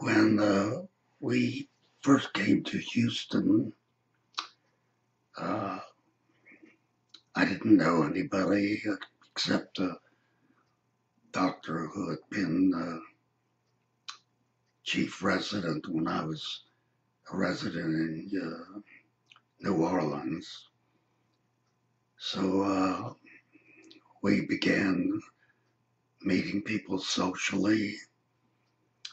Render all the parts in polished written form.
When we first came to Houston, uh, I didn't know anybody except a doctor who had been chief resident when I was a resident in New Orleans. So we began meeting people socially.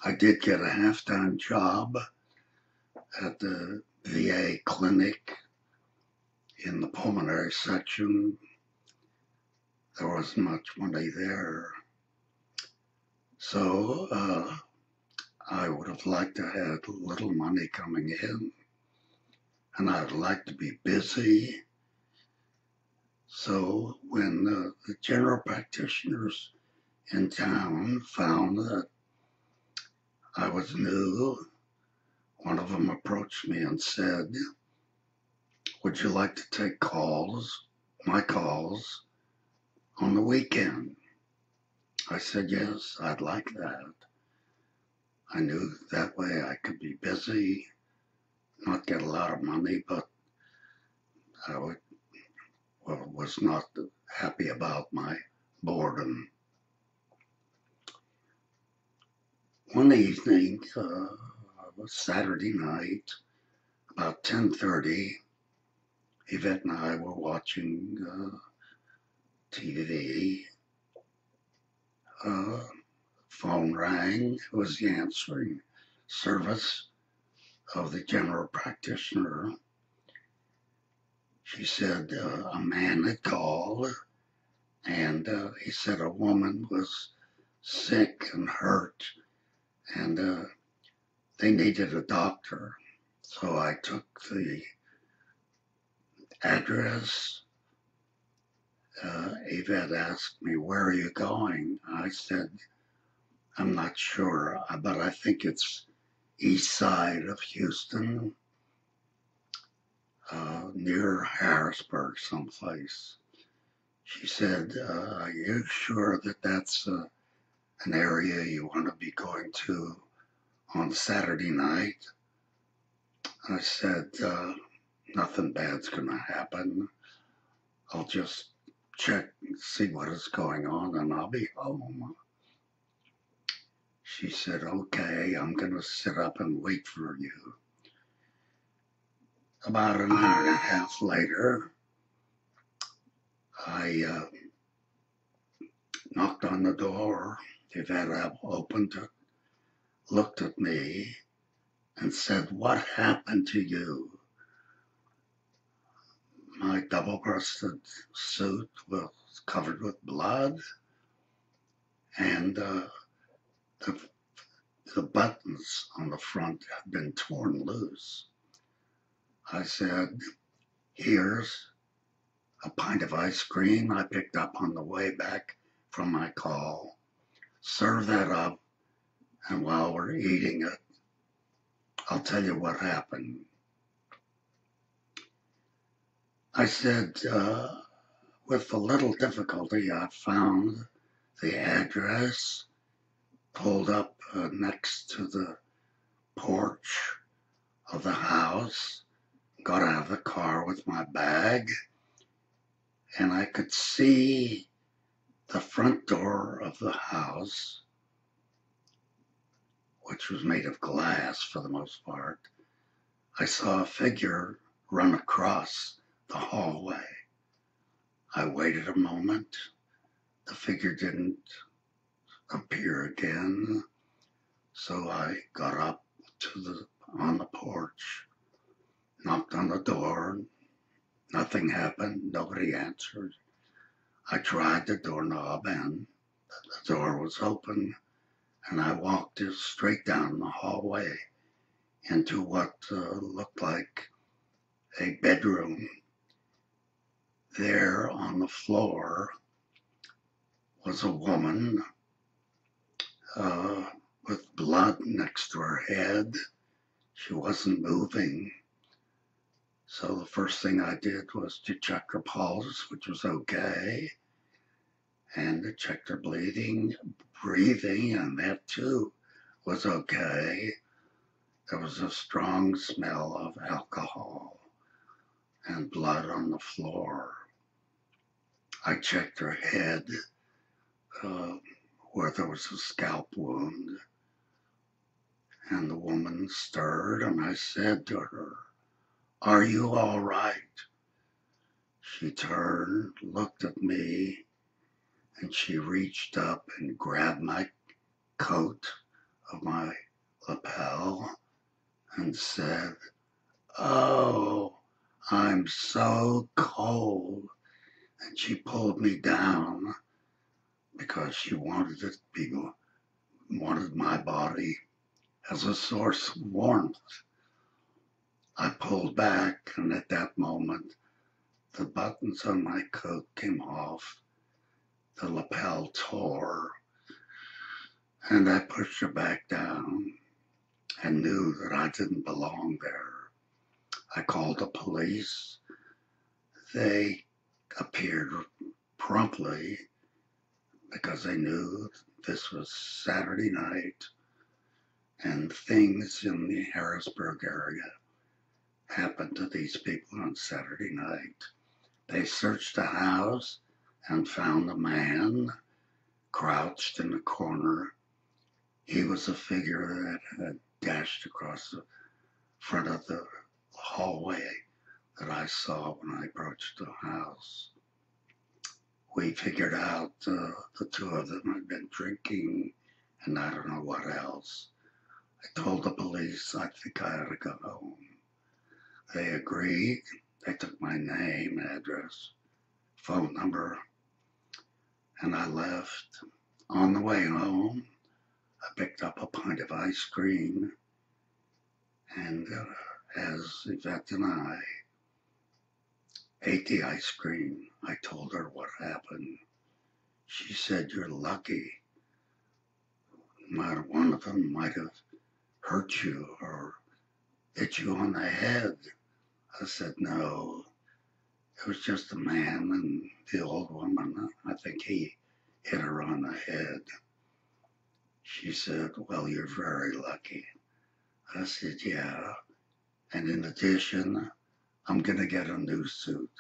I did get a half-time job at the VA clinic in the pulmonary section. There wasn't much money there. So I would have liked to have a little money coming in, and I'd like to be busy. So when the general practitioners in town found that I was new, one of them approached me and said, "Would you like to take my calls, on the weekend?" I said, "Yes, I'd like that." I knew that way I could be busy, not get a lot of money, but I was not happy about my boredom. One evening, it was Saturday night, about 10:30, Yvette and I were watching TV. Phone rang. It was the answering service of the general practitioner. She said a man had called, and he said a woman was sick and hurt, and they needed a doctor. So I took the address. Yvette asked me, "Where are you going?" I said, "I'm not sure, but I think it's east side of Houston, near Harrisburg someplace." She said, "Are you sure that that's an area you want to be going to on Saturday night?" I said, "Nothing bad's going to happen. I'll just check and see what is going on and I'll be home." She said, "Okay, I'm going to sit up and wait for you." About an hour and a half later, I knocked on the door. Yvette opened it, looked at me, and said, "What happened to you?" My double-breasted suit was covered with blood, and the buttons on the front had been torn loose. I said, "Here's a pint of ice cream I picked up on the way back from my call. Serve that up, and while we're eating it, I'll tell you what happened." I said, with a little difficulty, I found the address, pulled up next to the porch of the house, got out of the car with my bag, and I could see the front door of the house, which was made of glass for the most part. I saw a figure run across the hallway. I waited a moment. The figure didn't appear again, so I got up on the porch, knocked on the door. Nothing happened. Nobody answered. I tried the doorknob, and the door was open, and I walked straight down the hallway into what looked like a bedroom. There on the floor was a woman with blood next to her head. She wasn't moving. So the first thing I did was to check her pulse, which was okay, and to check her breathing, and that too was okay. There was a strong smell of alcohol and blood on the floor. I checked her head uh, where there was a scalp wound, and the woman stirred, and I said to her, "Are you all right?" She turned, looked at me, and she reached up and grabbed my coat of my lapel and said, "Oh, I'm so cold." And she pulled me down because she wanted my body as a source of warmth. I pulled back, and at that moment, the buttons on my coat came off, the lapel tore, and I pushed her back down and knew that I didn't belong there. I called the police. They appeared promptly because they knew this was Saturday night and things in the Harrisburg area happened to these people on Saturday night. They searched the house and found a man crouched in the corner. He was a figure that had dashed across the front of the hallway that I saw when I approached the house. We figured out the two of them had been drinking and I don't know what else. I told the police I think I had to go home. They agreed. They took my name, address, phone number, and I left. On the way home, I picked up a pint of ice cream, and as Yvette and I ate the ice cream, I told her what happened. She said, "You're lucky. One of them might have hurt you or hit you on the head." I said, "No, it was just a man and the old woman. I think he hit her on the head." She said, "Well, you're very lucky." I said, "Yeah. And in addition, I'm going to get a new suit."